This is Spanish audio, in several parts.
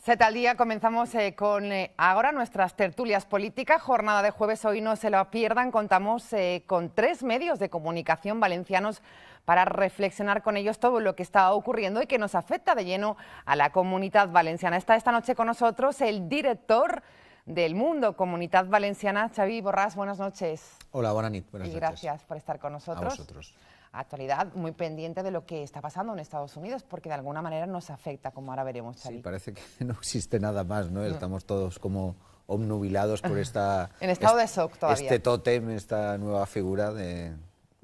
Set al día, comenzamos con ahora nuestras tertulias políticas. Jornada de jueves, hoy no se la pierdan. Contamos con 3 medios de comunicación valencianos para reflexionar con ellos todo lo que está ocurriendo y que nos afecta de lleno a la Comunitat Valenciana. Está esta noche con nosotros el director del Mundo Comunitat Valenciana, Xavi Borràs. Buenas noches. Hola, buenas noches. Y gracias por estar con nosotros. A vosotros. Actualidad muy pendiente de lo que está pasando en Estados Unidos, porque de alguna manera nos afecta, como ahora veremos, Xavi. Sí, parece que no existe nada más, ¿no? Estamos todos como obnubilados por esta... en estado de shock todavía. Este tótem, esta nueva figura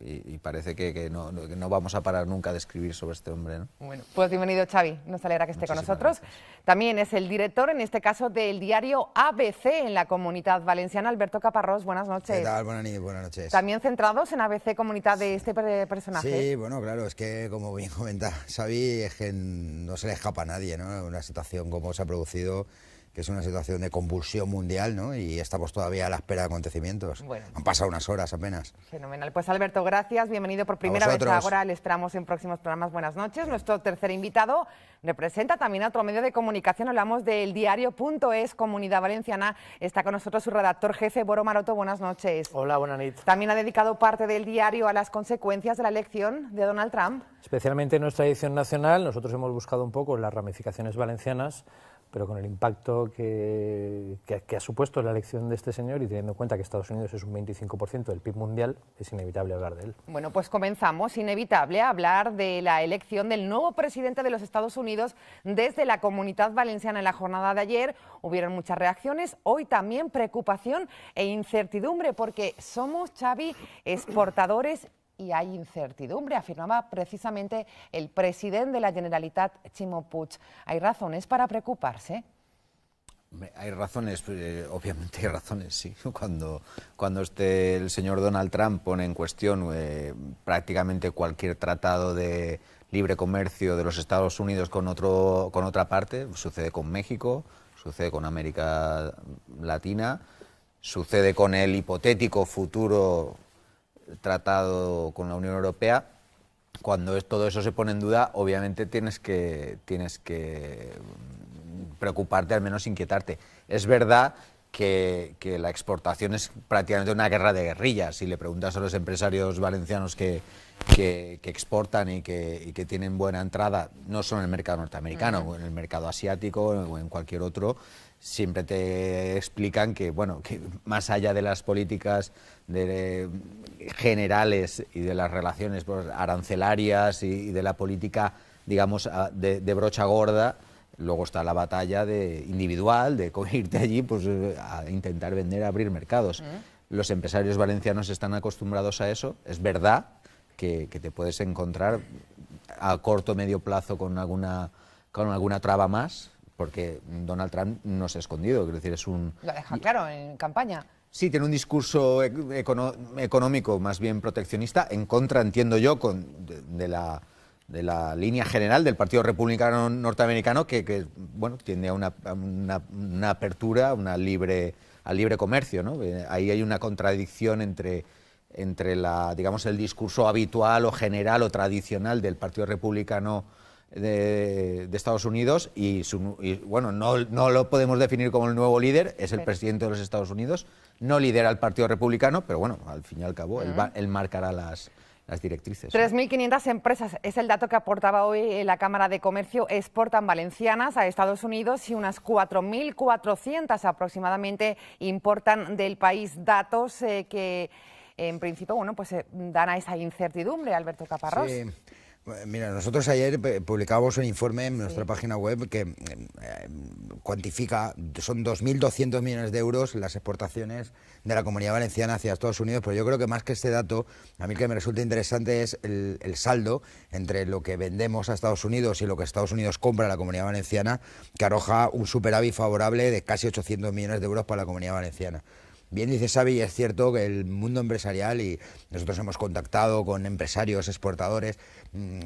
y parece que no vamos a parar nunca de escribir sobre este hombre, ¿no? Bueno, pues bienvenido, Xavi. Nos alegra que esté con nosotros. Gracias. También es el director, en este caso, del diario ABC en la Comunitat Valenciana, Alberto Caparrós. Buenas noches. ¿Qué tal? Buenas noches. También centrados en ABC Comunitat de este personaje. Sí, bueno, claro, es que como bien comenta Xavi, es que no se le escapa a nadie, ¿no? Una situación como se ha producido, que es una situación de convulsión mundial, ¿no? Y estamos todavía a la espera de acontecimientos. Bueno. Han pasado unas horas apenas. Fenomenal. Pues Alberto, gracias. Bienvenido por primera vez ahora. Le esperamos en próximos programas. Buenas noches. Nuestro tercer invitado representa también a otro medio de comunicación. Hablamos del diario.es, Comunidad Valenciana. Está con nosotros su redactor jefe, Boro Maroto. Buenas noches. Hola, buenas noches. También ha dedicado parte del diario a las consecuencias de la elección de Donald Trump. Especialmente en nuestra edición nacional, nosotros hemos buscado un poco las ramificaciones valencianas, pero con el impacto que ha supuesto la elección de este señor y teniendo en cuenta que Estados Unidos es un 25% del PIB mundial, es inevitable hablar de él. Bueno, pues comenzamos, inevitable, a hablar de la elección del nuevo presidente de los Estados Unidos desde la Comunitat Valenciana. En la jornada de ayer hubieron muchas reacciones, hoy también preocupación e incertidumbre, porque somos, Xavi, exportadores y hay incertidumbre, afirmaba precisamente el presidente de la Generalitat, Ximo Puig. ¿Hay razones para preocuparse? Hay razones, obviamente hay razones, sí. Cuando el señor Donald Trump pone en cuestión prácticamente cualquier tratado de libre comercio de los Estados Unidos con otra parte, sucede con México, sucede con América Latina, sucede con el hipotético futuro tratado con la Unión Europea. Cuando todo eso se pone en duda, obviamente tienes que preocuparte, al menos inquietarte. Es verdad que la exportación es prácticamente una guerra de guerrillas. Si le preguntas a los empresarios valencianos que exportan y que tienen buena entrada, no solo en el mercado norteamericano, o en el mercado asiático o en cualquier otro, siempre te explican que, bueno, que más allá de las políticas generales y de las relaciones arancelarias y de la política, digamos, de brocha gorda, luego está la batalla individual de irte allí pues, a intentar vender, a abrir mercados. Los empresarios valencianos están acostumbrados a eso. Es verdad que te puedes encontrar a corto o medio plazo con alguna traba más, porque Donald Trump no se ha escondido, es decir, es un... Lo deja claro en campaña. Sí, tiene un discurso económico más bien proteccionista, en contra, entiendo yo, de la línea general del Partido Republicano norteamericano, que bueno, tiende a una apertura, al libre comercio, ¿no? Ahí hay una contradicción entre digamos, el discurso habitual o general o tradicional del Partido Republicano de Estados Unidos y bueno, no lo podemos definir como el nuevo líder, es el presidente de los Estados Unidos, no lidera el Partido Republicano, pero bueno, al fin y al cabo él marcará las directrices. 3.500 empresas es el dato que aportaba hoy la Cámara de Comercio, exportan valencianas a Estados Unidos y unas 4.400 aproximadamente importan del país. Datos que en principio, bueno, pues dan a esa incertidumbre, Alberto Caparrós. Sí. Mira, nosotros ayer publicábamos un informe en nuestra página web que cuantifica, son 2.200 millones de euros las exportaciones de la Comunidad Valenciana hacia Estados Unidos, pero yo creo que más que este dato, a mí que me resulta interesante es el saldo entre lo que vendemos a Estados Unidos y lo que Estados Unidos compra a la Comunidad Valenciana, que arroja un superávit favorable de casi 800 millones de euros para la Comunidad Valenciana. Bien dice Xavi, es cierto que el mundo empresarial, y nosotros hemos contactado con empresarios, exportadores,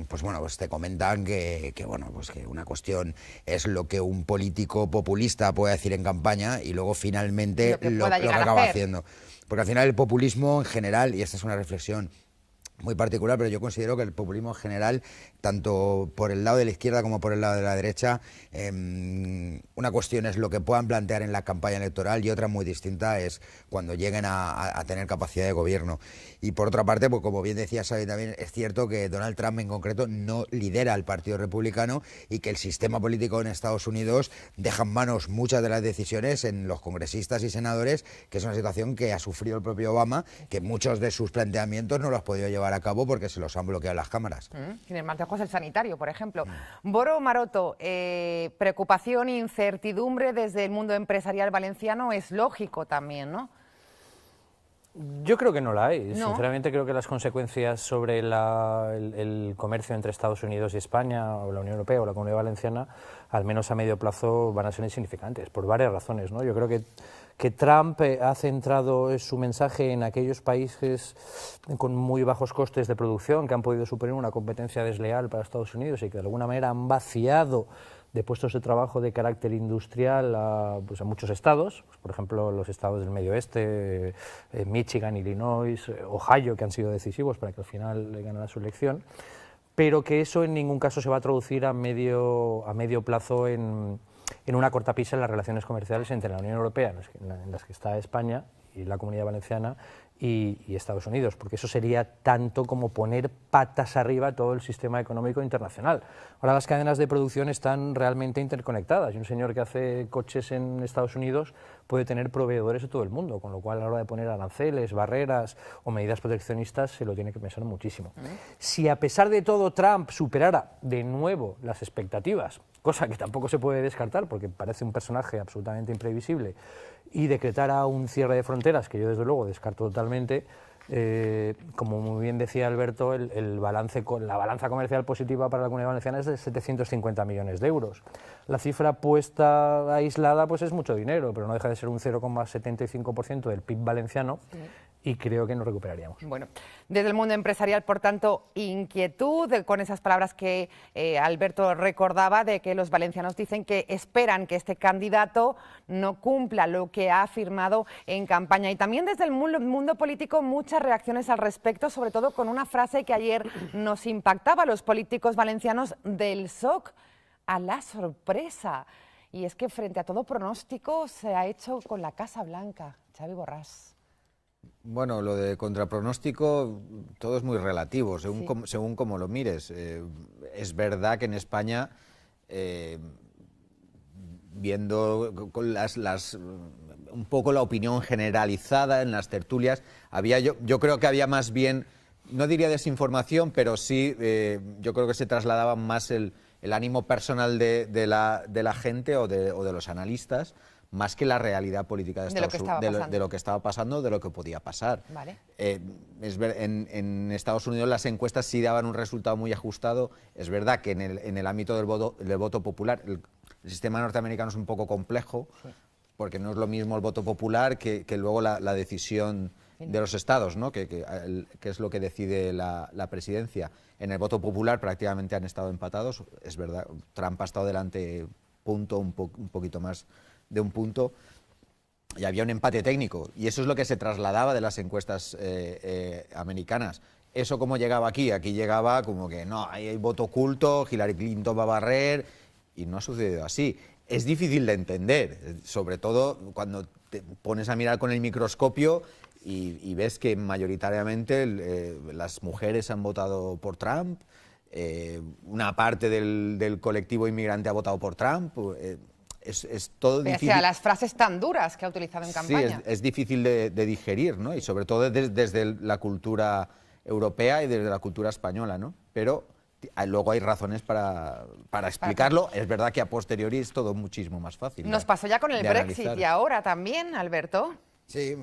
pues bueno, pues te comentan que bueno, pues que una cuestión es lo que un político populista puede decir en campaña y luego finalmente lo que acaba haciendo. Porque al final el populismo en general, y esta es una reflexión muy particular, pero yo considero que el populismo en general, tanto por el lado de la izquierda como por el lado de la derecha, una cuestión es lo que puedan plantear en la campaña electoral y otra muy distinta es cuando lleguen a tener capacidad de gobierno. Y por otra parte, pues como bien decía Xavi también, es cierto que Donald Trump en concreto no lidera el Partido Republicano y que el sistema político en Estados Unidos deja en manos muchas de las decisiones en los congresistas y senadores, que es una situación que ha sufrido el propio Obama, que muchos de sus planteamientos no los ha podido llevar a cabo porque se los han bloqueado las cámaras. Sin el mantejo es el sanitario, por ejemplo. Boro Maroto, preocupación e incertidumbre desde el mundo empresarial valenciano es lógico también, ¿no? Yo creo que no la hay. ¿No? Sinceramente creo que las consecuencias sobre el comercio entre Estados Unidos y España, o la Unión Europea o la Comunidad Valenciana, al menos a medio plazo, van a ser insignificantes, por varias razones, ¿no? Yo creo que Trump ha centrado su mensaje en aquellos países con muy bajos costes de producción que han podido superar una competencia desleal para Estados Unidos y que de alguna manera han vaciado de puestos de trabajo de carácter industrial a muchos estados, pues, por ejemplo los estados del medio oeste, Michigan, Illinois, Ohio, que han sido decisivos para que al final le ganara su elección, pero que eso en ningún caso se va a traducir a medio plazo en una cortapisa en las relaciones comerciales entre la Unión Europea, en las que está España y la Comunidad Valenciana, y Estados Unidos, porque eso sería tanto como poner patas arriba todo el sistema económico internacional. Ahora las cadenas de producción están realmente interconectadas y un señor que hace coches en Estados Unidos puede tener proveedores de todo el mundo, con lo cual a la hora de poner aranceles, barreras o medidas proteccionistas se lo tiene que pensar muchísimo. Si a pesar de todo Trump superara de nuevo las expectativas, cosa que tampoco se puede descartar porque parece un personaje absolutamente imprevisible, y decretara un cierre de fronteras, que yo desde luego descarto totalmente, como muy bien decía Alberto, la balanza comercial positiva para la Comunidad Valenciana es de 750 millones de euros. La cifra puesta aislada pues es mucho dinero, pero no deja de ser un 0,75% del PIB valenciano. Sí. Y creo que nos recuperaríamos. Bueno, desde el mundo empresarial, por tanto, inquietud con esas palabras que Alberto recordaba, de que los valencianos dicen que esperan que este candidato no cumpla lo que ha afirmado en campaña. Y también desde el mundo político muchas reacciones al respecto, sobre todo con una frase que ayer nos impactaba a los políticos valencianos: del shock a la sorpresa. Y es que frente a todo pronóstico se ha hecho con la Casa Blanca. Xavi Borràs. Bueno, lo de contrapronóstico, todo es muy relativo, según cómo lo mires. Es verdad que en España, viendo con un poco la opinión generalizada en las tertulias, yo creo que había más bien, no diría desinformación, pero sí, yo creo que se trasladaba más el ánimo personal de la gente o de los analistas, más que la realidad política de lo que estaba pasando, de lo que podía pasar. Vale. En Estados Unidos las encuestas sí daban un resultado muy ajustado. Es verdad que en el ámbito del voto popular, el sistema norteamericano es un poco complejo, sí, porque no es lo mismo el voto popular que luego la decisión de los estados, ¿no? que es lo que decide la presidencia. En el voto popular prácticamente han estado empatados. Es verdad, Trump ha estado delante un poquito más de un punto, y había un empate técnico, y eso es lo que se trasladaba de las encuestas americanas. ¿Eso cómo llegaba aquí? Aquí llegaba como que no, hay voto oculto, Hillary Clinton va a barrer, y no ha sucedido así. Es difícil de entender, sobre todo cuando te pones a mirar con el microscopio y ves que mayoritariamente las mujeres han votado por Trump, una parte del colectivo inmigrante ha votado por Trump. Es todo difícil. Pese a las frases tan duras que ha utilizado en campaña. Sí, es difícil de digerir, ¿no? Y sobre todo desde la cultura europea y desde la cultura española, ¿no? Pero luego hay razones para explicarlo. Es verdad que a posteriori es todo muchísimo más fácil. Nos pasó ya con el Brexit y ahora también, Alberto. Sí,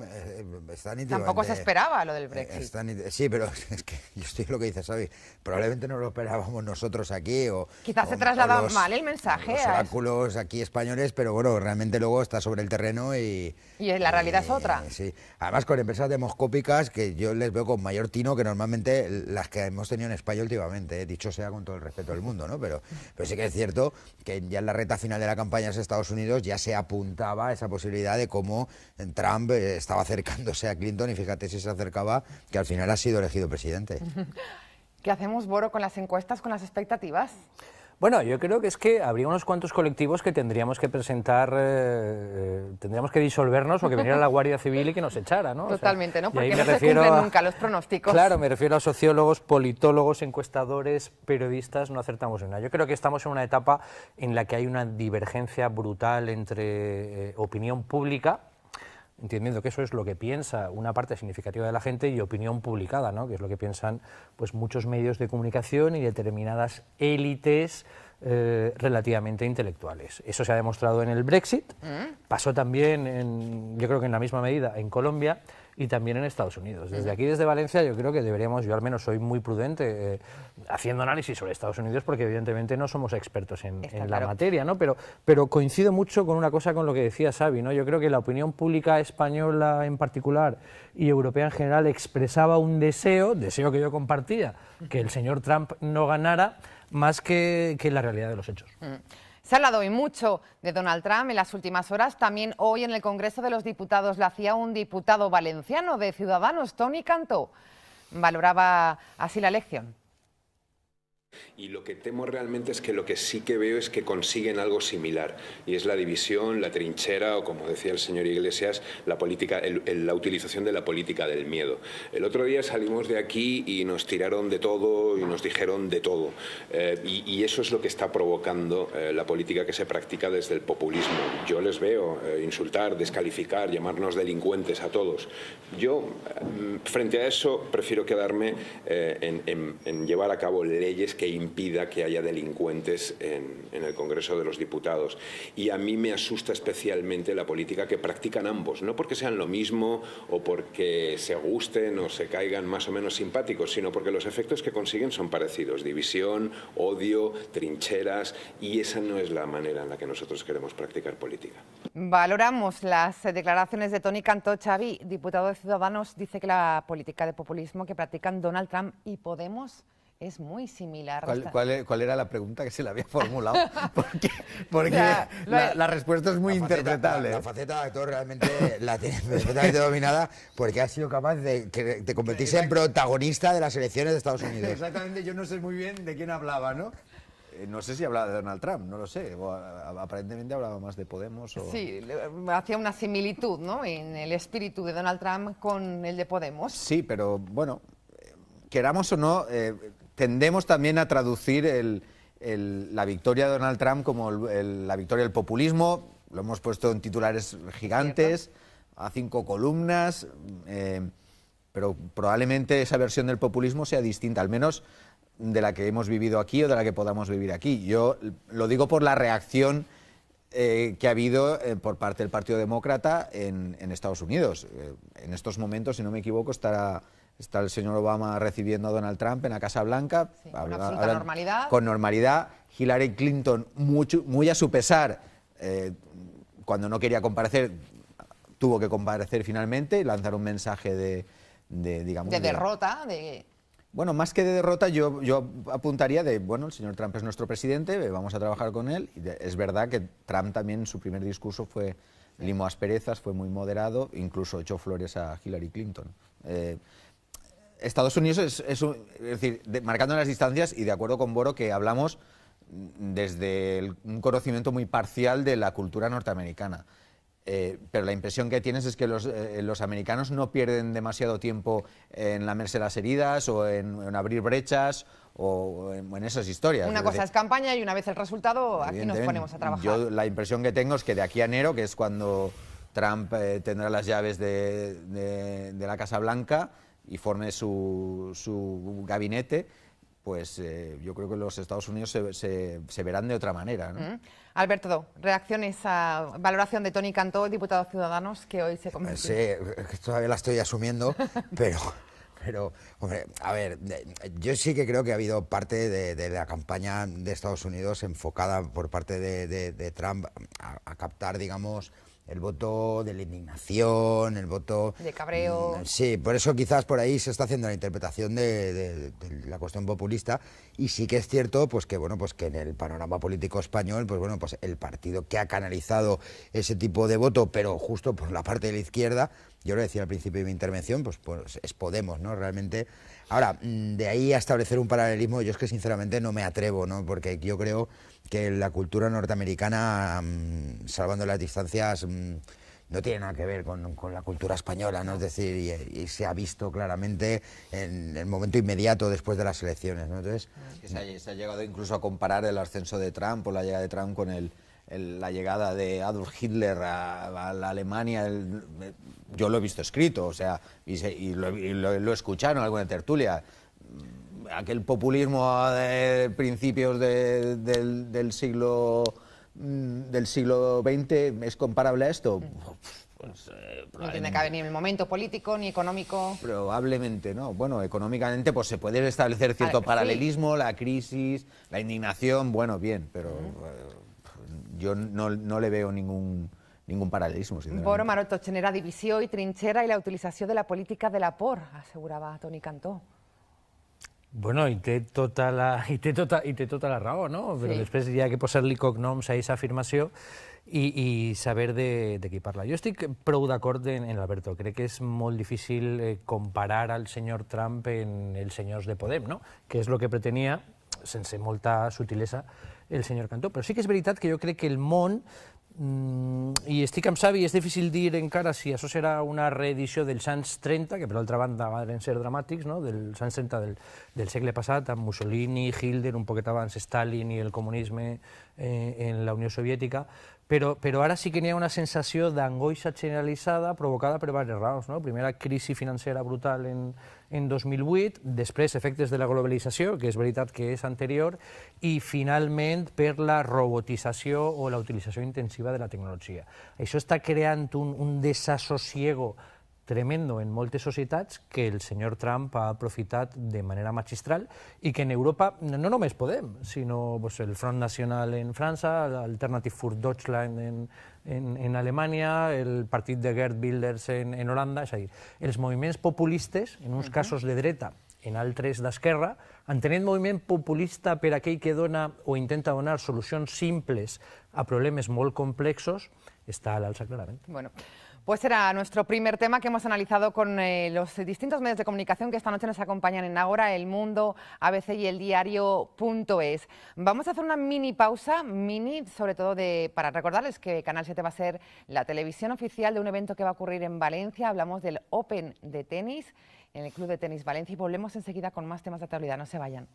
está nítidamente... Tampoco se esperaba lo del Brexit. Sí, pero es que yo estoy lo que dice Xavi. Probablemente no lo esperábamos nosotros aquí. Quizás se trasladaba mal el mensaje. Los oráculos aquí españoles, pero bueno, realmente luego está sobre el terreno y la realidad es otra. Sí, además con empresas demoscópicas que yo les veo con mayor tino que normalmente las que hemos tenido en España últimamente, dicho sea con todo el respeto del mundo, ¿no? Pero sí que es cierto que ya en la recta final de la campaña en Estados Unidos ya se apuntaba esa posibilidad de cómo Trump estaba acercándose a Clinton y fíjate si se acercaba, que al final ha sido elegido presidente. ¿Qué hacemos, Boro, con las encuestas, con las expectativas? Bueno, yo creo que es que habría unos cuantos colectivos que tendríamos que presentar, tendríamos que disolvernos o que viniera la Guardia Civil y que nos echara, ¿no? Totalmente, ¿no? Y ahí Porque me no se refiero cumplen a- nunca los pronósticos. Claro, me refiero a sociólogos, politólogos, encuestadores, periodistas, no acertamos en nada. Yo creo que estamos en una etapa en la que hay una divergencia brutal entre opinión pública, entendiendo que eso es lo que piensa una parte significativa de la gente, y opinión publicada, ¿no? Que es lo que piensan pues muchos medios de comunicación y determinadas élites relativamente intelectuales. Eso se ha demostrado en el Brexit, pasó también, yo creo que en la misma medida, en Colombia y también en Estados Unidos. Desde aquí, desde Valencia, yo creo que deberíamos, yo al menos soy muy prudente haciendo análisis sobre Estados Unidos, porque evidentemente no somos expertos en la claro. materia, ¿no? Pero coincido mucho con una cosa con lo que decía Xavi, ¿no? Yo creo que la opinión pública española en particular y europea en general expresaba un deseo que yo compartía, que el señor Trump no ganara, más que la realidad de los hechos. Se ha hablado hoy mucho de Donald Trump en las últimas horas. También hoy en el Congreso de los Diputados lo hacía un diputado valenciano de Ciudadanos, Toni Cantó. Valoraba así la elección. Y lo que temo realmente es que lo que sí que veo es que consiguen algo similar, y es la división, la trinchera, o como decía el señor Iglesias, la política, la utilización de la política del miedo. El otro día salimos de aquí y nos tiraron de todo y nos dijeron de todo, y eso es lo que está provocando la política que se practica desde el populismo. Yo les veo insultar, descalificar, llamarnos delincuentes a todos. Yo, frente a eso, prefiero quedarme en llevar a cabo leyes que impida que haya delincuentes en el Congreso de los Diputados. Y a mí me asusta especialmente la política que practican ambos, no porque sean lo mismo o porque se gusten o se caigan más o menos simpáticos, sino porque los efectos que consiguen son parecidos: división, odio, trincheras, y esa no es la manera en la que nosotros queremos practicar política. Valoramos las declaraciones de Toni Cantó. Xavi, diputado de Ciudadanos, dice que la política de populismo que practican Donald Trump y Podemos es muy similar. ¿Cuál era la pregunta que se le había formulado? Porque O sea, la respuesta es muy interpretable. La faceta de actor realmente la tiene perfectamente dominada, porque ha sido capaz de convertirse en protagonista de las elecciones de Estados Unidos. Exactamente, yo no sé muy bien de quién hablaba, ¿no? No sé si hablaba de Donald Trump, no lo sé. Aparentemente hablaba más de Podemos. Sí, hacía una similitud, ¿no?, en el espíritu de Donald Trump con el de Podemos. Sí, pero bueno, queramos o no, tendemos también a traducir la victoria de Donald Trump como la victoria del populismo. Lo hemos puesto en titulares gigantes, a 5 columnas, pero probablemente esa versión del populismo sea distinta, al menos de la que hemos vivido aquí o de la que podamos vivir aquí. Yo lo digo por la reacción que ha habido por parte del Partido Demócrata en Estados Unidos. En estos momentos, si no me equivoco, está el señor Obama recibiendo a Donald Trump en la Casa Blanca. Sí, con absoluta normalidad. Con normalidad. Hillary Clinton, muy a su pesar, cuando no quería comparecer, tuvo que comparecer finalmente y lanzar un mensaje de derrota. Bueno, más que de derrota, yo apuntaría bueno, el señor Trump es nuestro presidente, vamos a trabajar con él. Es verdad que Trump también, su primer discurso fue limó asperezas, fue muy moderado, incluso echó flores a Hillary Clinton. Estados Unidos es decir, marcando las distancias, y de acuerdo con Boro, que hablamos desde un conocimiento muy parcial de la cultura norteamericana. Pero la impresión que tienes es que los americanos no pierden demasiado tiempo en lamerse las heridas o en abrir brechas o en esas historias. Una cosa es campaña y una vez el resultado, aquí nos ponemos a trabajar. Yo la impresión que tengo es que de aquí a enero, que es cuando Trump tendrá las llaves de la Casa Blanca y forme su gabinete, pues yo creo que los Estados Unidos se verán de otra manera, ¿no? Alberto, reacciones a valoración de Toni Cantó, diputado de Ciudadanos, que hoy se convirtió. Sí, todavía la estoy asumiendo, pero, hombre, a ver, yo sí que creo que ha habido parte de la campaña de Estados Unidos enfocada por parte de Trump a captar, digamos, el voto de la indignación, el voto de cabreo. Sí, por eso quizás por ahí se está haciendo la interpretación de la cuestión populista, y sí que es cierto pues que bueno, pues que en el panorama político español, pues bueno, pues el partido que ha canalizado ese tipo de voto, pero justo por la parte de la izquierda, yo lo decía al principio de mi intervención, pues es Podemos, ¿no? Realmente. Ahora, de ahí a establecer un paralelismo, yo es que sinceramente no me atrevo, ¿no? Porque yo creo que la cultura norteamericana, salvando las distancias, no tiene nada que ver con la cultura española, ¿no? Es decir, y se ha visto claramente en el momento inmediato después de las elecciones, ¿no? Entonces, se ha llegado incluso a comparar el ascenso de Trump o la llegada de Trump con la llegada de Adolf Hitler a la Alemania. Yo lo he visto escrito, o sea, y lo escucharon en alguna tertulia. Aquel populismo de principios del siglo XX es comparable a esto. Pues, no tiene que haber ni el momento político ni económico. Probablemente no. Bueno, económicamente pues se puede establecer cierto paralelismo, sí. La crisis, la indignación, bueno, bien, pero yo no le veo ningún paralelismo. Bueno, Maroto, genera divisió i trinxera i la utilització de la política de la por, assegurava Toni Cantó. Bueno, i té tota la raó, no? Però després hi ha que posar-li cognoms a aquesta afirmació i saber de qui parla. Jo estic prou d'acord en Alberto. Crec que és molt difícil comparar al senyor Trump en els senyors de Podem, no? Que és el que pretenia, sense molta sutilesa, el senyor Cantó. Però sí que és veritat que jo crec que el món, i estic amb Xavi, és difícil dir encara si això serà una reedició dels anys 30, que per altra banda van ser dramàtics, no? Dels anys 30 del segle passat, amb Mussolini, Hitler, un poquet abans Stalin i el comunisme en la Unió Soviètica, però ara sí que n'hi ha una sensació d'angoixa generalitzada provocada per diverses raons, no? Primera, crisi financera brutal en 2008, després efectes de la globalització, que és veritat que és anterior, i finalment per la robotització o la utilització intensiva de la tecnologia. Això està creant un desassosiego tremendo en moltes societats que el senyor Trump ha aprofitat de manera magistral i que en Europa no només Podem, sinó el Front Nacional en França, l'Alternative für Deutschland en Alemanya, el partit de Geert Wilders en Holanda, és a dir, els moviments populistes, en uns casos de dreta, en altres d'esquerra, entenent moviment populista per aquell que dona o intenta donar solucions simples a problemes molt complexos, està a l'alça clarament. Bueno. Pues era nuestro primer tema que hemos analizado con los distintos medios de comunicación que esta noche nos acompañan en Ágora, El Mundo, ABC y El Diario.es. Vamos a hacer una mini pausa, sobre todo para recordarles que Canal 7 va a ser la televisión oficial de un evento que va a ocurrir en Valencia. Hablamos del Open de tenis en el Club de Tenis Valencia y volvemos enseguida con más temas de actualidad. No se vayan.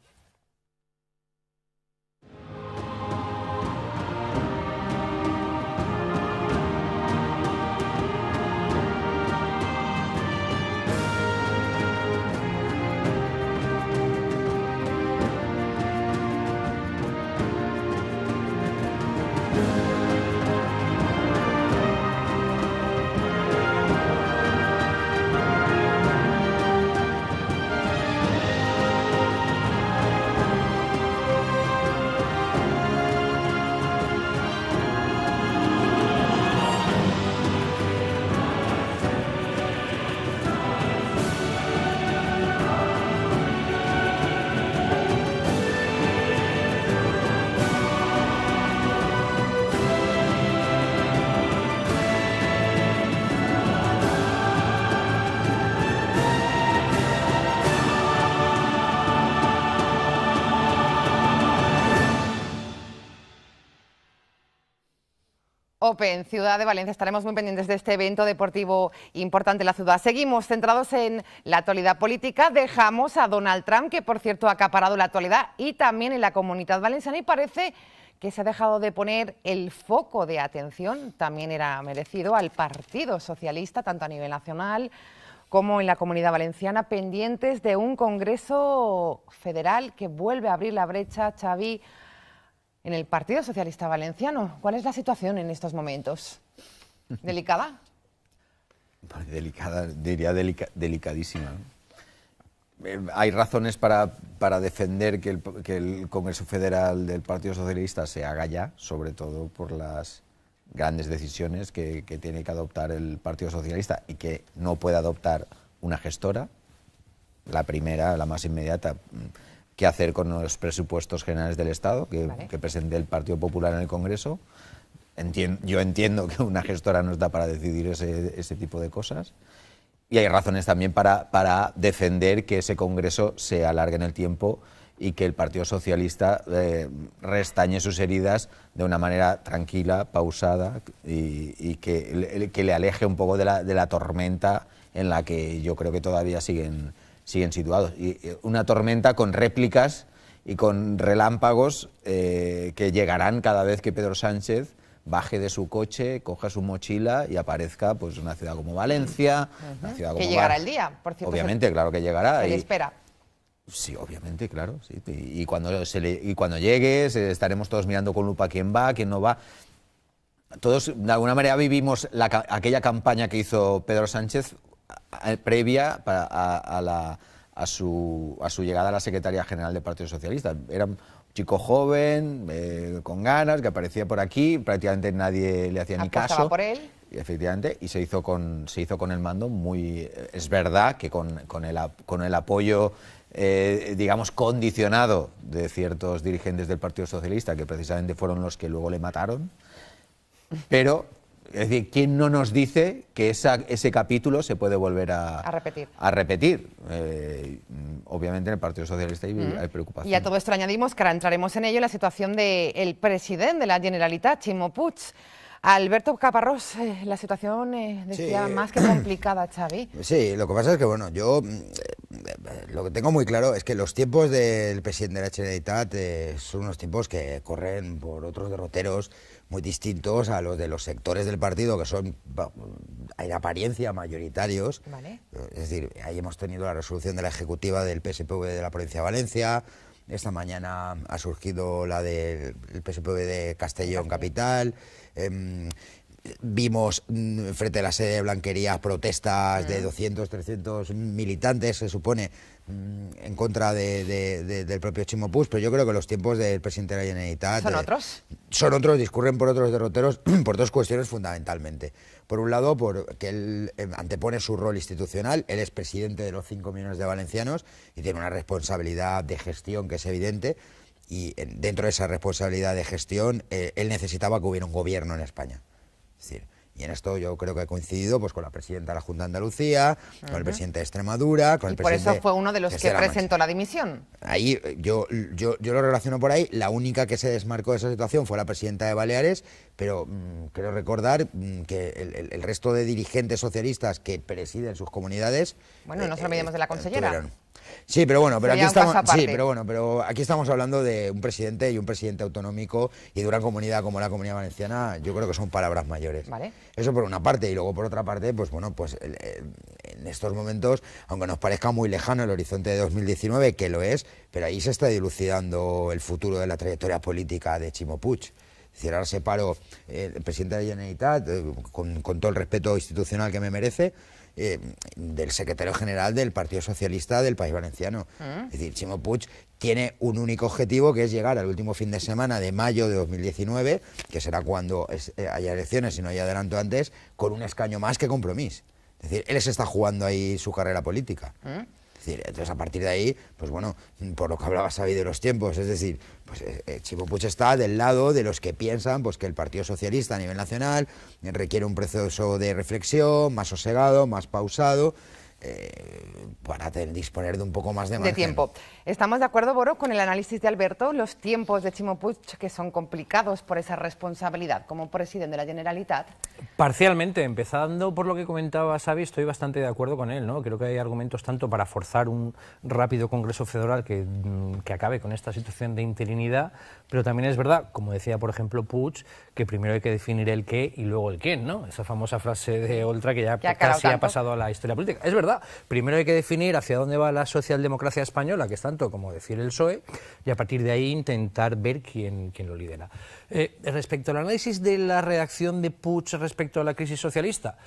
Open, Ciudad de Valencia. Estaremos muy pendientes de este evento deportivo importante en la ciudad. Seguimos centrados en la actualidad política. Dejamos a Donald Trump, que por cierto ha acaparado la actualidad y también en la Comunitat Valenciana, y parece que se ha dejado de poner el foco de atención, también era merecido, al Partido Socialista, tanto a nivel nacional como en la Comunidad Valenciana, pendientes de un Congreso Federal que vuelve a abrir la brecha, Xavi, en el Partido Socialista Valenciano. ¿Cuál es la situación en estos momentos? ¿Delicada? Delicada, diría delicadísima. Hay razones para defender que el Congreso Federal del Partido Socialista se haga ya, sobre todo por las grandes decisiones que tiene que adoptar el Partido Socialista y que no puede adoptar una gestora. La primera, la más inmediata, qué hacer con los presupuestos generales del Estado que presente el Partido Popular en el Congreso. Yo entiendo que una gestora no está para decidir ese tipo de cosas. Y hay razones también para defender que ese Congreso se alargue en el tiempo y que el Partido Socialista restañe sus heridas de una manera tranquila, pausada y que le aleje un poco de la tormenta en la que yo creo que todavía siguen situados. Y una tormenta con réplicas y con relámpagos que llegarán cada vez que Pedro Sánchez baje de su coche, coja su mochila y aparezca pues una ciudad como Valencia, una ciudad como que llegará el día, por cierto. Obviamente, claro que llegará. Se le espera. Sí, obviamente, claro. Sí. Y cuando llegues estaremos todos mirando con lupa quién va, quién no va. Todos, de alguna manera, vivimos aquella campaña que hizo Pedro Sánchez previa a su llegada a la Secretaría General del Partido Socialista. Era un chico joven, con ganas, que aparecía por aquí, prácticamente nadie le hacía ni caso. Por él. Y efectivamente, y se hizo con el mando muy... Es verdad que con el apoyo, digamos, condicionado de ciertos dirigentes del Partido Socialista, que precisamente fueron los que luego le mataron, pero... Es decir, ¿quién no nos dice que ese capítulo se puede volver a repetir? Obviamente en el Partido Socialista hay preocupación. Y a todo esto le añadimos, que ahora entraremos en ello, la situación del presidente de la Generalitat, Ximo Puig. Alberto Caparrós, la situación decía más que complicada, Xavi. Sí, lo que pasa es que, bueno, yo lo que tengo muy claro es que los tiempos del presidente de la Generalitat son unos tiempos que corren por otros derroteros muy distintos a los de los sectores del partido que son, en apariencia, mayoritarios. Vale. Es decir, ahí hemos tenido la resolución de la ejecutiva del PSPV de la provincia de Valencia. Esta mañana ha surgido la del PSPV de Castellón Capital. Vimos frente a la sede de Blanquerías protestas de 200, 300 militantes, se supone, en contra del propio Ximo Puig, pero yo creo que los tiempos del presidente de la Generalitat... ¿Son otros? Son otros, discurren por otros derroteros por dos cuestiones fundamentalmente. Por un lado, porque él antepone su rol institucional, él es presidente de los 5 millones de valencianos y tiene una responsabilidad de gestión que es evidente, y dentro de esa responsabilidad de gestión, él necesitaba que hubiera un gobierno en España. Es decir, y en esto yo creo que he coincidido pues con la presidenta de la Junta de Andalucía, con el presidente de Extremadura, con el presidente... Por eso fue uno de los que presentó la dimisión. Ahí yo lo relaciono por ahí. La única que se desmarcó de esa situación fue la presidenta de Baleares, pero quiero recordar que el resto de dirigentes socialistas que presiden sus comunidades... Bueno, no solo olvidemos de la consellera. Sí, pero bueno, pero aquí aquí estamos hablando de un presidente y un presidente autonómico y de una comunidad como la Comunidad Valenciana. Yo creo que son palabras mayores. Vale. Eso por una parte, y luego por otra parte, pues bueno, pues en estos momentos, aunque nos parezca muy lejano el horizonte de 2019, que lo es, pero ahí se está dilucidando el futuro de la trayectoria política de Ximo Puig. Es decir, ahora separo el presidente de la Generalitat, con todo el respeto institucional que me merece, del secretario general del Partido Socialista del País Valenciano. Es decir, Ximo Puig tiene un único objetivo, que es llegar al último fin de semana de mayo de 2019, que será cuando haya elecciones, si no hay adelanto antes, con un escaño más que Compromís. Es decir, él se está jugando ahí su carrera política. Es decir, entonces a partir de ahí, pues bueno, por lo que hablaba Xavi de los tiempos, es decir, pues Ximo Puig está del lado de los que piensan pues que el Partido Socialista a nivel nacional requiere un proceso de reflexión más sosegado, más pausado, para disponer de un poco más de margen. De tiempo. ¿Estamos de acuerdo, Boro, con el análisis de Alberto? Los tiempos de Ximo Puig, que son complicados por esa responsabilidad como presidente de la Generalitat. Parcialmente, empezando por lo que comentaba Xavi, estoy bastante de acuerdo con él, ¿no? Creo que hay argumentos tanto para forzar un rápido Congreso Federal que acabe con esta situación de interinidad, pero también es verdad, como decía por ejemplo Puig, que primero hay que definir el qué y luego el quién, ¿no? Esa famosa frase de Oltra que ya casi ha pasado a la historia política. Es verdad, primero hay que definir hacia dónde va la socialdemocracia española, que es tanto como decir el PSOE, y a partir de ahí intentar ver quién lo lidera. Respecto al análisis de la reacción de Puig respecto a la crisis socialista,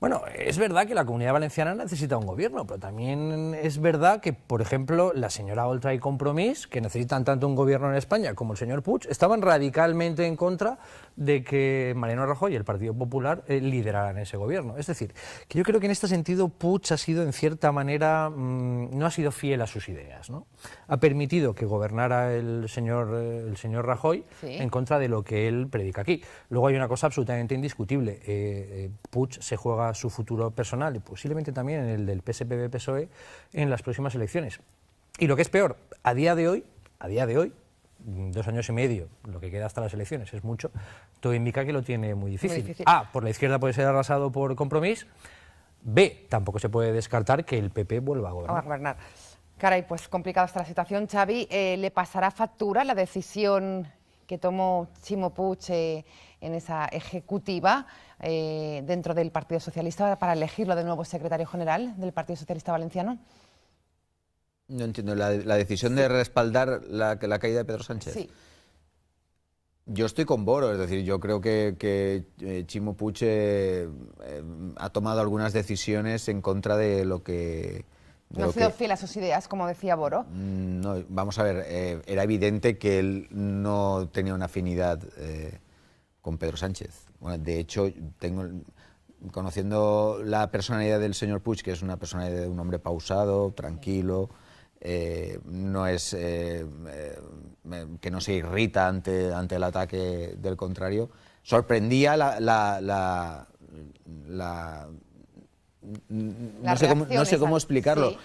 Bueno, es verdad que la Comunidad Valenciana necesita un gobierno, pero también es verdad que, por ejemplo, la señora Oltra y Compromís, que necesitan tanto un gobierno en España como el señor Puig, estaban radicalmente en contra de que Mariano Rajoy y el Partido Popular lideraran ese gobierno. Es decir, que yo creo que en este sentido Puig ha sido, en cierta manera, no ha sido fiel a sus ideas, ¿no? Ha permitido que gobernara el señor Rajoy en contra de lo que él predica aquí. Luego hay una cosa absolutamente indiscutible. Puig se juega su futuro personal y posiblemente también en el del PSPB-PSOE en las próximas elecciones. Y lo que es peor, a día de hoy, 2 años y medio, lo que queda hasta las elecciones es mucho, todo indica que lo tiene muy difícil. A, por la izquierda puede ser arrasado por Compromís. B, tampoco se puede descartar que el PP vuelva a gobernar. Caray, pues complicada está la situación. Xavi, ¿le pasará factura la decisión que tomó Ximo Puig en esa ejecutiva dentro del Partido Socialista para elegirlo de nuevo secretario general del Partido Socialista Valenciano? No entiendo, la decisión de respaldar la caída de Pedro Sánchez. Sí. Yo estoy con Boro, es decir, yo creo que Ximo Puig ha tomado algunas decisiones en contra de lo que... ¿No ha sido fiel a sus ideas, como decía Boro? No, vamos a ver, era evidente que él no tenía una afinidad con Pedro Sánchez. Bueno, de hecho, conociendo la personalidad del señor Puig, que es una personalidad de un hombre pausado, tranquilo, no es que no se irrita ante el ataque del contrario, sorprendía no sé cómo explicarlo. Sí.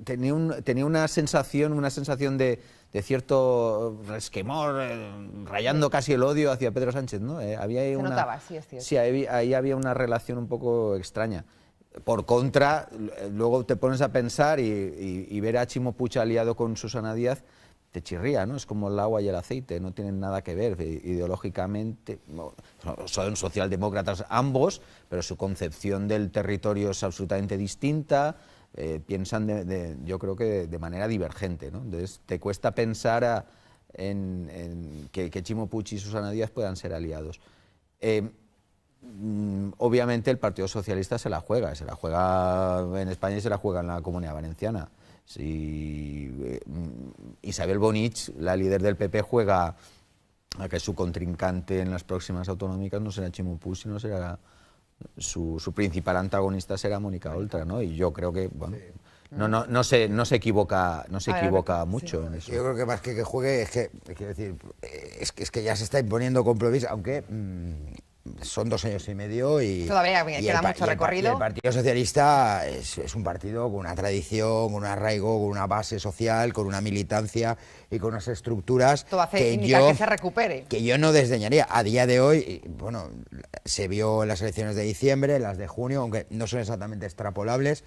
Tenía una sensación de cierto resquemor, rayando casi el odio hacia Pedro Sánchez, ¿no? Notaba, sí, es cierto. Sí, ahí había una relación un poco extraña. Por contra, luego te pones a pensar y ver a Ximo Puig aliado con Susana Díaz, te chirría, ¿no? Es como el agua y el aceite, no tienen nada que ver ideológicamente. Son socialdemócratas ambos, pero su concepción del territorio es absolutamente distinta. Piensan, yo creo que de manera divergente, ¿no? Entonces te cuesta pensar en que Ximo Puig y Susana Díaz puedan ser aliados. Obviamente el Partido Socialista se la juega en España y se la juega en la Comunidad Valenciana. Si Isabel Bonich, la líder del PP, juega a que su contrincante en las próximas autonómicas no será Ximo Puig, sino será su principal antagonista será Mónica Oltra, ¿no? Y yo creo que bueno, no se equivoca mucho en eso. Yo creo que más que juegue es que ya se está imponiendo Compromís, aunque son 2 años y medio y todavía queda mucho recorrido. El Partido Socialista es un partido con una tradición, con un arraigo, con una base social, con una militancia y con unas estructuras todo hace indicar que se recupere. Que yo no desdeñaría. A día de hoy, bueno, se vio en las elecciones de diciembre, las de junio, aunque no son exactamente extrapolables,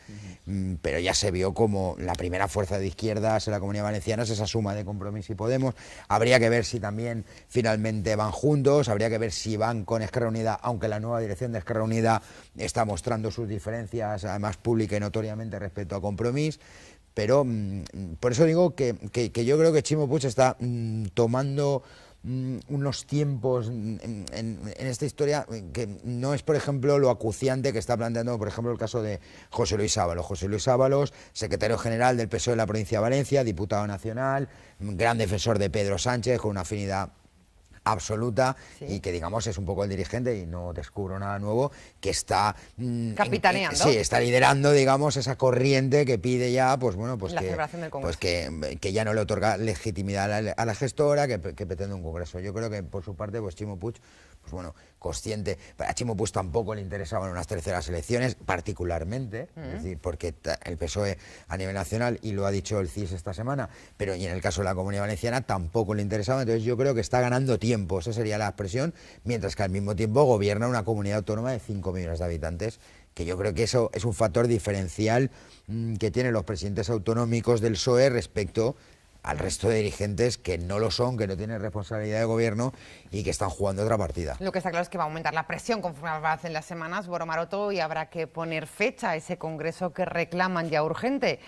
pero ya se vio como la primera fuerza de izquierdas en la Comunidad Valenciana es esa suma de Compromís y Podemos. Habría que ver si también finalmente van juntos, habría que ver si van con Esquerra Unida, aunque la nueva dirección de Esquerra Unida está mostrando sus diferencias, además pública y notoriamente respecto a Compromís. Pero por eso digo que yo creo que Ximo Puig está tomando unos tiempos en esta historia que no es, por ejemplo, lo acuciante que está planteando, por ejemplo, el caso de José Luis Ábalos. José Luis Ábalos, secretario general del PSOE de la provincia de Valencia, diputado nacional, gran defensor de Pedro Sánchez, con una afinidad absoluta, y que digamos es un poco el dirigente, y no descubro nada nuevo, que está capitaneando. Sí, está liderando, digamos, esa corriente que pide ya, pues bueno, pues, que ya no le otorga legitimidad a la gestora, que pretende un congreso. Yo creo que por su parte, pues Ximo Puig, pues bueno, consciente, a Ximo Puig tampoco le interesaban unas terceras elecciones, particularmente, es decir, porque el PSOE a nivel nacional, y lo ha dicho el CIS esta semana, pero y en el caso de la Comunidad Valenciana tampoco le interesaba. Entonces yo creo que está ganando tiempo, esa sería la expresión, mientras que al mismo tiempo gobierna una comunidad autónoma de 5 millones de habitantes, que yo creo que eso es un factor diferencial que tienen los presidentes autonómicos del PSOE respecto al resto de dirigentes que no lo son, que no tienen responsabilidad de gobierno y que están jugando otra partida. Lo que está claro es que va a aumentar la presión conforme avancen las semanas, Boro Maroto, y habrá que poner fecha a ese congreso que reclaman ya urgente,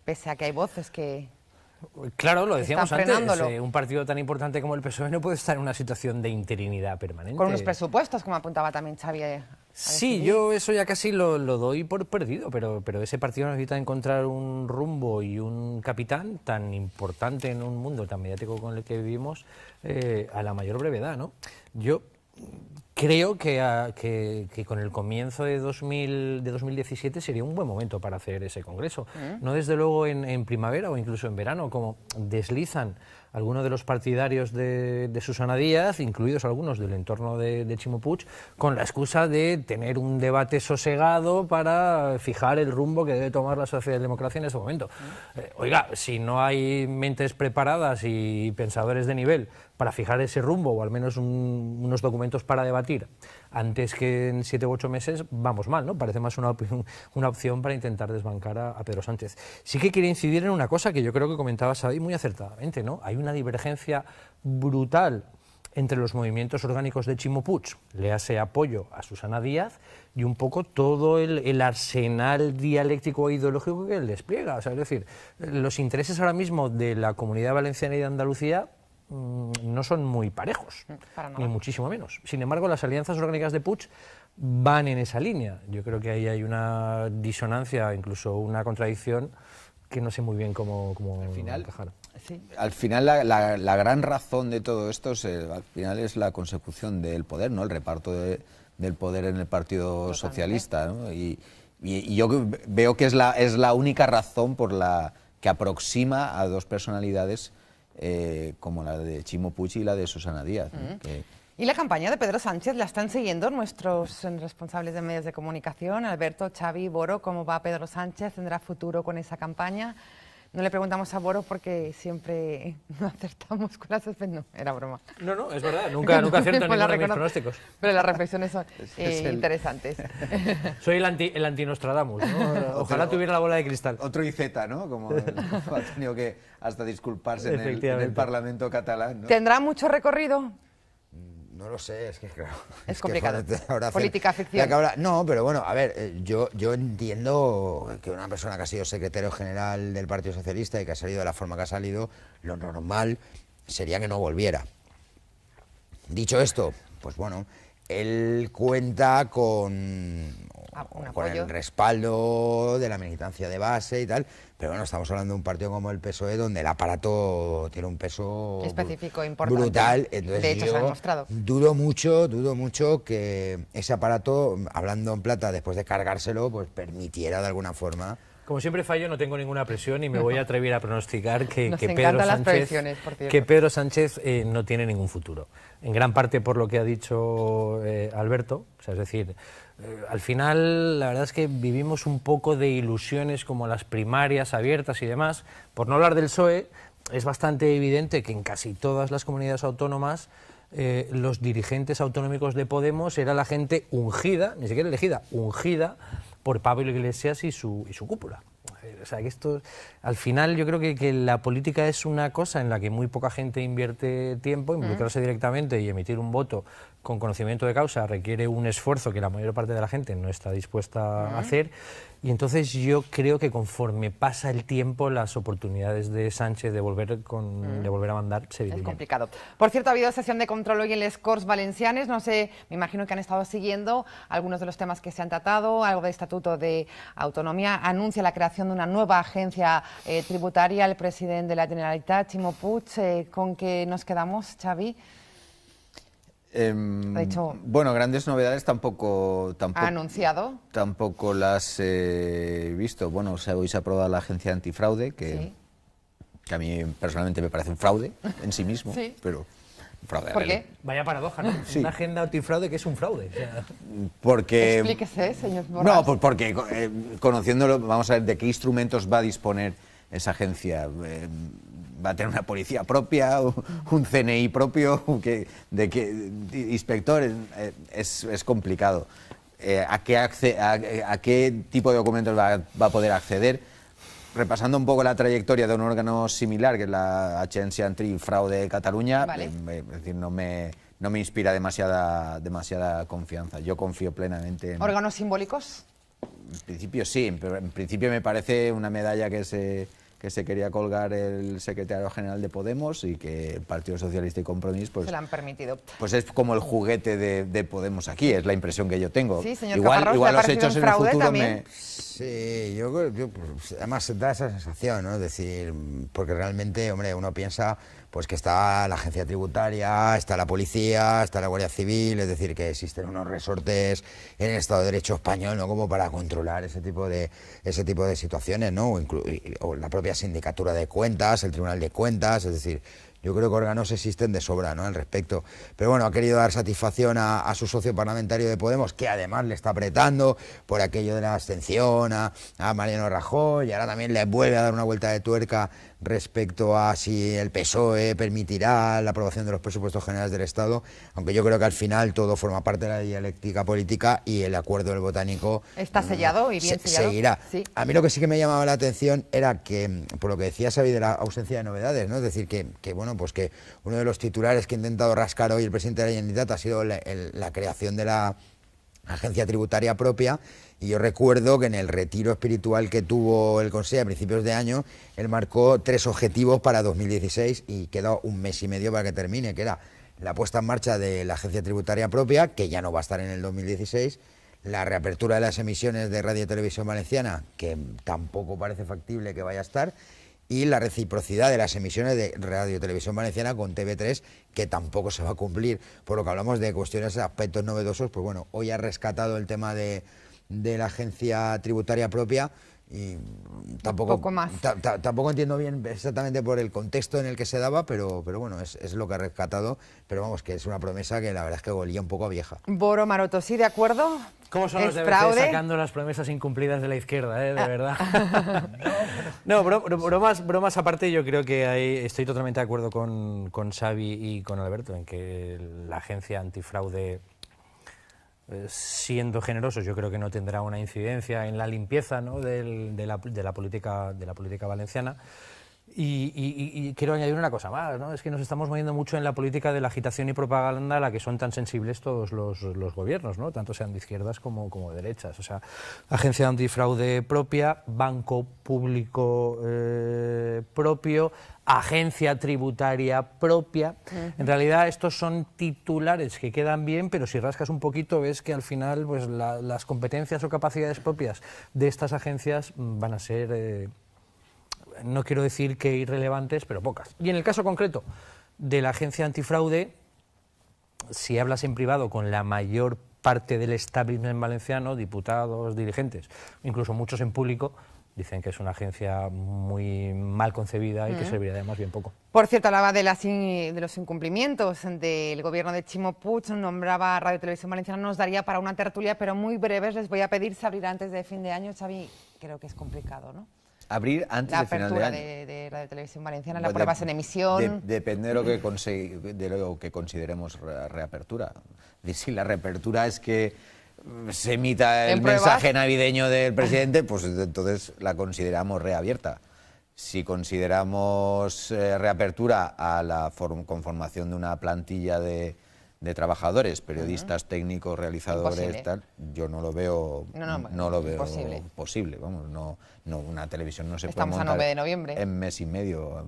pese a que hay voces que Claro, lo decíamos Están antes, frenándolo. un partido tan importante como el PSOE no puede estar en una situación de interinidad permanente. Con unos presupuestos, como apuntaba también Xavi. Sí, yo eso ya casi lo doy por perdido, pero ese partido necesita encontrar un rumbo y un capitán tan importante en un mundo tan mediático con el que vivimos a la mayor brevedad, ¿no? Yo creo que con el comienzo de 2017 sería un buen momento para hacer ese congreso. No desde luego en primavera o incluso en verano, como deslizan algunos de los partidarios de Susana Díaz, incluidos algunos del entorno de Chimo Puig, con la excusa de tener un debate sosegado para fijar el rumbo que debe tomar la socialdemocracia en ese momento. Oiga, si no hay mentes preparadas y pensadores de nivel para fijar ese rumbo, o al menos unos documentos para debatir, antes que en 7 u 8 meses, vamos mal, ¿no? Parece más una opción para intentar desbancar a Pedro Sánchez. Sí que quería incidir en una cosa que yo creo que comentaba Xavi muy acertadamente, ¿no? Hay una divergencia brutal entre los movimientos orgánicos de Chimo Puig, léase apoyo a Susana Díaz, y un poco todo el arsenal dialéctico e ideológico que él despliega. O sea, es decir, los intereses ahora mismo de la Comunidad Valenciana y de Andalucía no son muy parejos, ni muchísimo menos. Sin embargo, las alianzas orgánicas de Puig van en esa línea. Yo creo que ahí hay una disonancia, incluso una contradicción, que no sé muy bien cómo encajar. Sí. Al final la gran razón de todo esto al final es la consecución del poder, ¿no? El reparto del poder en el Partido Socialista, ¿no? Y yo veo que es la única razón por la que aproxima a dos personalidades como la de Chimo Puig y la de Susana Díaz, ¿no? ¿Y la campaña de Pedro Sánchez la están siguiendo nuestros responsables de medios de comunicación? Alberto, Xavi, Boro, ¿cómo va Pedro Sánchez? ¿Tendrá futuro con esa campaña? No le preguntamos a Boro porque siempre no acertamos con las... No, era broma. No, es verdad, nunca acierto ninguno de mis pronósticos. Pero las reflexiones son interesantes. Soy el anti-Nostradamus, ¿no? Ojalá tuviera la bola de cristal. Otro IZ, ¿no? Como ha tenido que hasta disculparse en el Parlamento catalán, ¿no? ¿Tendrá mucho recorrido? No lo sé, es que claro. Es complicado. Ahora política ficción. No, pero bueno, a ver, yo entiendo que una persona que ha sido secretario general del Partido Socialista y que ha salido de la forma que ha salido, lo normal sería que no volviera. Dicho esto, pues bueno, él cuenta con el respaldo de la militancia de base y tal, pero bueno, estamos hablando de un partido como el PSOE donde el aparato tiene un peso específico importante, brutal. Entonces, de hecho se ha demostrado. Dudo mucho que ese aparato, hablando en plata, después de cargárselo, pues permitiera de alguna forma. Como siempre fallo, no tengo ninguna presión y me voy a atrever a pronosticar que Pedro Sánchez no tiene ningún futuro. En gran parte por lo que ha dicho Alberto, o sea, es decir, al final la verdad es que vivimos un poco de ilusiones como las primarias abiertas y demás. Por no hablar del PSOE, es bastante evidente que en casi todas las comunidades autónomas los dirigentes autonómicos de Podemos era la gente ungida, ni siquiera elegida, ungida por Pablo Iglesias y su cúpula. O sea, que esto, al final yo creo que la política es una cosa en la que muy poca gente invierte tiempo, involucrarse directamente y emitir un voto con conocimiento de causa requiere un esfuerzo que la mayor parte de la gente no está dispuesta a hacer, y entonces yo creo que conforme pasa el tiempo las oportunidades de Sánchez de volver a mandar se vienen. Es complicado. Por cierto, ha habido sesión de control hoy en les Corts Valencianes, no sé, me imagino que han estado siguiendo algunos de los temas que se han tratado, algo de Estatuto de Autonomía, anuncia la creación de una nueva agencia tributaria, el presidente de la Generalitat, Chimo Puig, ¿con qué nos quedamos, Xavi? Bueno, grandes novedades tampoco ¿ha anunciado? Tampoco las he visto. Bueno, hoy se ha aprobado la agencia antifraude, que a mí personalmente me parece un fraude en sí mismo, pero un fraude. ¿Por qué? Vaya paradoja, ¿no? Sí. Una agenda antifraude que es un fraude. O sea. Porque... Explíquese, señor Borràs. No, porque conociéndolo, vamos a ver de qué instrumentos va a disponer esa agencia. Va a tener una policía propia, un CNI propio, inspectores, es complicado. ¿A qué tipo de documentos va a poder acceder? Repasando un poco la trayectoria de un órgano similar, que es la Agencia Antifraude de Cataluña, es decir, no me inspira demasiada confianza. Yo confío plenamente en... ¿Órganos simbólicos? En principio sí, pero en principio me parece una medalla que se que se quería colgar el secretario general de Podemos y que el Partido Socialista y Compromís pues, se lo han permitido. Pues es como el juguete de Podemos aquí, es la impresión que yo tengo. Sí, señor igual Caparrós, ¿le ha los parecido hechos un en el fraude futuro también? Sí, yo pues, además da esa sensación, ¿no? Es decir, porque realmente, hombre, uno piensa pues que está la agencia tributaria, está la policía, está la Guardia Civil, es decir, que existen unos resortes en el Estado de Derecho español, ¿no? Como para controlar ese tipo de situaciones, ¿no? O la propia sindicatura de cuentas, el Tribunal de Cuentas, es decir, yo creo que órganos existen de sobra, ¿no?, al respecto. Pero bueno, ha querido dar satisfacción a su socio parlamentario de Podemos, que además le está apretando por aquello de la abstención a Mariano Rajoy, y ahora también le vuelve a dar una vuelta de tuerca respecto a si el PSOE permitirá la aprobación de los presupuestos generales del Estado, aunque yo creo que al final todo forma parte de la dialéctica política y el acuerdo del Botánico está sellado y bien sellado. Seguirá. Sí. A mí lo que sí que me llamaba la atención era que, por lo que decía Xavi de la ausencia de novedades, ¿no? Es decir, que bueno, pues que uno de los titulares que ha intentado rascar hoy el presidente de la Generalitat ha sido la creación de la agencia tributaria propia. Y yo recuerdo que en el retiro espiritual que tuvo el Consejo a principios de año, él marcó 3 objetivos para 2016 y quedó un mes y medio para que termine, que era la puesta en marcha de la agencia tributaria propia, que ya no va a estar en el 2016, la reapertura de las emisiones de Radio y Televisión Valenciana, que tampoco parece factible que vaya a estar, y la reciprocidad de las emisiones de Radio y Televisión Valenciana con TV3, que tampoco se va a cumplir. Por lo que hablamos de cuestiones, aspectos novedosos, pues bueno, hoy ha rescatado el tema de la agencia tributaria propia y tampoco entiendo bien exactamente por el contexto en el que se daba, pero bueno, es lo que ha rescatado, pero vamos, que es una promesa que la verdad es que golía un poco a vieja. Boro Maroto, ¿sí, de acuerdo? ¿Cómo son los de fraude? sacando las promesas incumplidas de la izquierda, de verdad? No, bromas aparte, yo creo que estoy totalmente de acuerdo con Xavi y con Alberto en que la agencia antifraude, siendo generosos, yo creo que no tendrá una incidencia en la limpieza, ¿no?, de la política valenciana. Y quiero añadir una cosa más, ¿no? Es que nos estamos moviendo mucho en la política de la agitación y propaganda a la que son tan sensibles todos los gobiernos, ¿no?, tanto sean de izquierdas como de derechas. O sea, agencia antifraude propia, banco público propio, agencia tributaria propia. En realidad estos son titulares que quedan bien, pero si rascas un poquito ves que al final pues las competencias o capacidades propias de estas agencias van a ser, no quiero decir que irrelevantes, pero pocas. Y en el caso concreto de la agencia antifraude, si hablas en privado con la mayor parte del establishment valenciano, diputados, dirigentes, incluso muchos en público, dicen que es una agencia muy mal concebida y que serviría de más bien poco. Por cierto, hablaba de los incumplimientos del gobierno de Ximo Puig, nombraba Radio Televisión Valenciana, nos daría para una tertulia, pero muy breves. Les voy a pedir si abrirá antes de fin de año. Xavi, creo que es complicado, ¿no? Abrir antes de final de año. La apertura de Radio Televisión Valenciana, las pruebas en emisión. Depende de lo que consideremos reapertura. Si la reapertura es que se emita el mensaje navideño del presidente, pues entonces la consideramos reabierta. Si consideramos reapertura a la conformación de una plantilla de trabajadores, periodistas, técnicos, realizadores, imposible. Tal, yo no lo veo, no lo veo posible. Vamos, no, una televisión no se Estamos puede a montar 9 de noviembre. en mes y medio.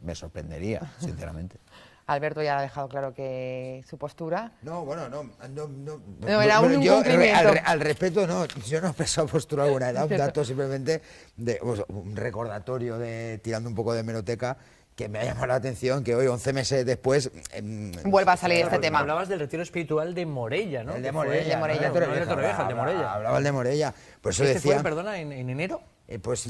Me sorprendería, sinceramente. Alberto ya ha dejado claro que su postura. No, bueno, no era un incumplimiento. Al respecto, no, yo no he expresado postura alguna, era un dato simplemente de un recordatorio tirando un poco de hemeroteca, que me ha llamado la atención que hoy, 11 meses después... vuelva a salir este tema. Hablabas del retiro espiritual de Morella, ¿no? El de Morella, el de Morella. no el de Torrevieja, el de Morella. Hablaba el de Morella. Por eso ¿Este decía... fue, perdona, en enero? Pues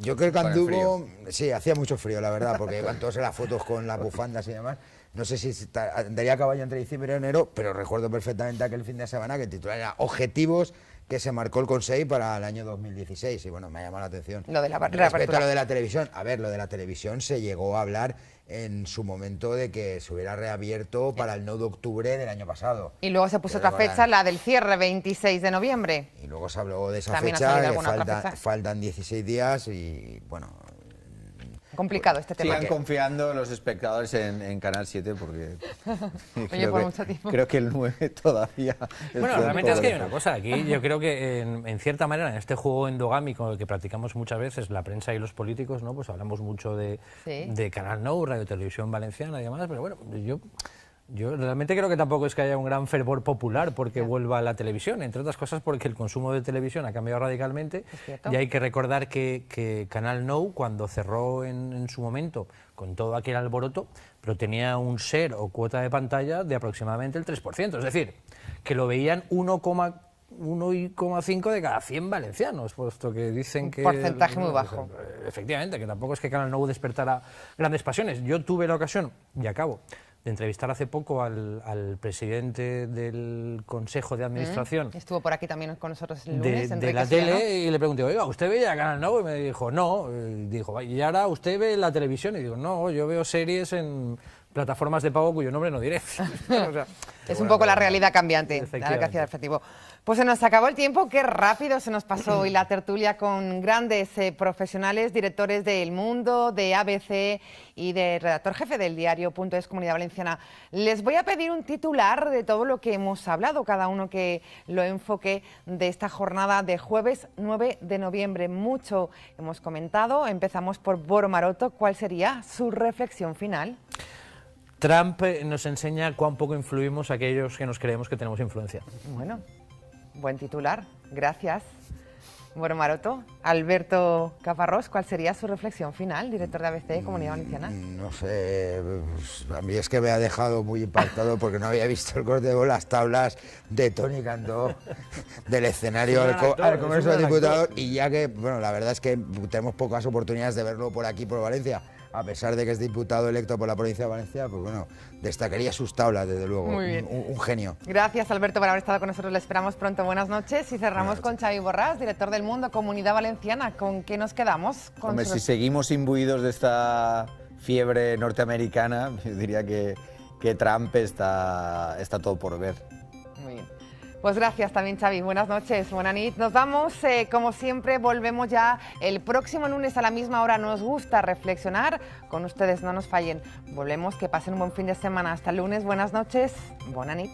yo creo que Con el anduvo... Sí, hacía mucho frío, la verdad, porque iban todas las fotos con las bufandas y demás. No sé si andaría a caballo entre diciembre y enero, pero recuerdo perfectamente aquel fin de semana que el titular era Objetivos que se marcó el Consejo para el año 2016. Y bueno, me ha llamado la atención. Lo de la Respecto reapertura. a lo de la televisión, a ver, lo de la televisión se llegó a hablar en su momento de que se hubiera reabierto para el 9 de octubre del año pasado. Y luego se puso otra fecha, la del cierre, 26 de noviembre. Y luego se habló de esa También ha fecha, salido que alguna otra fecha. faltan 16 días y bueno, Complicado este tema. Sigan confiando los espectadores en Canal 7 porque Oye, por mucho tiempo. creo que el 9 todavía... Bueno, realmente es que hay una cosa, aquí yo creo que en cierta manera en este juego endogámico que practicamos muchas veces la prensa y los políticos, ¿no? Pues hablamos mucho de Canal Nou, Radio Televisión Valenciana y demás, pero bueno, yo realmente creo que tampoco es que haya un gran fervor popular porque vuelva a la televisión, entre otras cosas porque el consumo de televisión ha cambiado radicalmente y hay que recordar que Canal Nou, cuando cerró en su momento con todo aquel alboroto, pero tenía un share o cuota de pantalla de aproximadamente el 3%, es decir, que lo veían 1,5 de cada 100 valencianos, puesto que dicen que... Un porcentaje muy bajo. Efectivamente, que tampoco es que Canal Nou despertara grandes pasiones. Yo tuve la ocasión, y acabo, de entrevistar hace poco al presidente del Consejo de Administración. Estuvo por aquí también con nosotros el lunes. De la tele, y le pregunté, oiga, ¿usted veía Canal Nou? Y me dijo, no. Y dijo, ¿y ahora usted ve la televisión? Y digo, no, yo veo series en plataformas de pago cuyo nombre no diré. O sea, es un poco la realidad cambiante, la que hacía efectivo. Pues se nos acabó el tiempo, qué rápido se nos pasó hoy la tertulia con grandes profesionales, directores de El Mundo, de ABC y de redactor jefe del diario.es Comunidad Valenciana. Les voy a pedir un titular de todo lo que hemos hablado, cada uno que lo enfoque de esta jornada de jueves 9 de noviembre. Mucho hemos comentado, empezamos por Boro Maroto. ¿Cuál sería su reflexión final? Trump nos enseña cuán poco influimos aquellos que nos creemos que tenemos influencia. Bueno, buen titular, gracias. Boro Maroto. Alberto Caparrós, ¿cuál sería su reflexión final, director de ABC Comunidad Valenciana? No sé, a mí es que me ha dejado muy impactado porque no había visto el corte de las tablas de Toni Cantó del escenario al Congreso de Diputados, y ya que, bueno, la verdad es que tenemos pocas oportunidades de verlo por aquí, por Valencia. A pesar de que es diputado electo por la provincia de Valencia, pues bueno, destacaría sus tablas, desde luego. Muy bien. Un genio. Gracias, Alberto, por haber estado con nosotros. Le esperamos pronto. Buenas noches. Y cerramos con Xavi Borràs, director del Mundo, Comunidad Valenciana. ¿Con qué nos quedamos? Hombre, si seguimos imbuidos de esta fiebre norteamericana, yo diría que Trump está todo por ver. Muy bien. Pues gracias también, Xavi. Buenas noches, buena nit. Nos vamos, como siempre, volvemos ya el próximo lunes a la misma hora. Nos gusta reflexionar con ustedes, no nos fallen. Volvemos, que pasen un buen fin de semana. Hasta el lunes, buenas noches, buena nit.